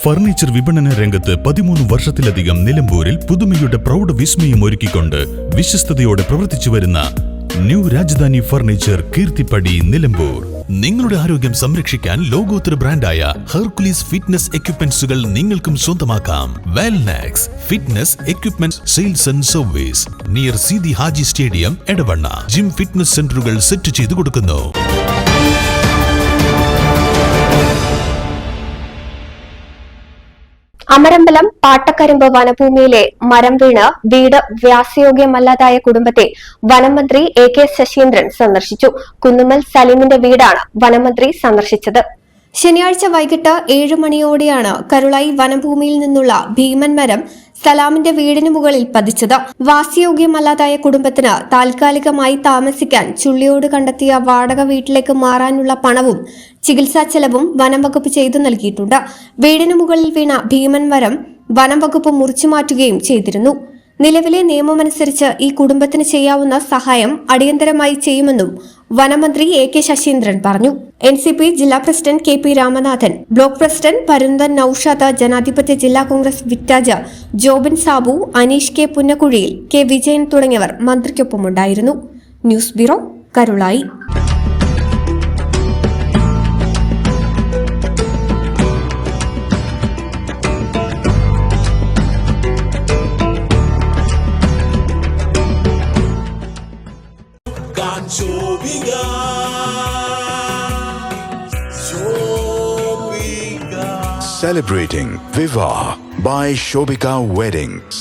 Furniture വിപണന രംഗത്ത് 13 വർഷത്തിലധികം നിലമ്പൂരിൽ പുതുമയുടെ പ്രൗഢ വിസ്മയം ഒരുക്കിക്കൊണ്ട് വിശ്വസ്തയോടെ പ്രവർത്തിച്ചു വരുന്ന ന്യൂ രാജധാനി ഫർണിച്ചർ കീർത്തിപ്പടി നിലമ്പൂർ. നിങ്ങളുടെ ആരോഗ്യം സംരക്ഷിക്കാൻ ലോകോത്തര ബ്രാൻഡായ ഹെർക്കുലീസ് ഫിറ്റ്നസ് എക്യുപ്മെന്റ്സുകൾ നിങ്ങൾക്കും സ്വന്തമാക്കാം. Wellnex fitness equipment sales and service near Seethi Haji stadium, Edavanna. Gym fitness സെന്ററുകൾ സെറ്റ് ചെയ്തു കൊടുക്കുന്നു. അമരമ്പലം പാട്ടക്കരിമ്പ് വനഭൂമിയിലെ മരം വീണ് വീട് വാസയോഗ്യമല്ലാതായ കുടുംബത്തെ വനമന്ത്രി AK ശശീന്ദ്രൻ സന്ദർശിച്ചു. കുന്നുമ്മൽ സലീമിന്റെ വീടാണ് വനമന്ത്രി സന്ദർശിച്ചത്. ശനിയാഴ്ച വൈകിട്ട് 7 മണിയോടെയാണ് കരുളായി വനഭൂമിയിൽ നിന്നുള്ള ഭീമൻ മരം സലാമിന്റെ വീടിന് മുകളിൽ പതിച്ചത്. വാസയോഗ്യമല്ലാതായ കുടുംബത്തിന് താൽക്കാലികമായി താമസിക്കാൻ ചുള്ളിയോട് കണ്ടെത്തിയ വാടക വീട്ടിലേക്ക് മാറാനുള്ള പണവും ചികിത്സാ ചെലവും വനം വകുപ്പ് ചെയ്തു നൽകിയിട്ടുണ്ട്. വീടിന് മുകളിൽ വീണ ഭീമൻ മരം വനം വകുപ്പ് മുറിച്ചുമാറ്റുകയും ചെയ്തിരുന്നു. നിലവിലെ നിയമമനുസരിച്ച് ഈ കുടുംബത്തിന് ചെയ്യാവുന്ന സഹായം അടിയന്തരമായി ചെയ്യുമെന്നും വനമന്ത്രി AK ശശീന്ദ്രൻ പറഞ്ഞു. NCP ജില്ലാ president KP Ramanathan, block president Parunthan Naushad, ജനാധിപത്യ ജില്ലാ കോൺഗ്രസ് വിറ്റാജ് ജോബിൻ സാബു, അനീഷ് K പുന്നക്കുഴിയിൽ, K വിജയൻ തുടങ്ങിയവർ മന്ത്രിക്കൊപ്പമുണ്ടായിരുന്നു. News bureau, Karulayi. Celebrating Viva by Shobika Weddings.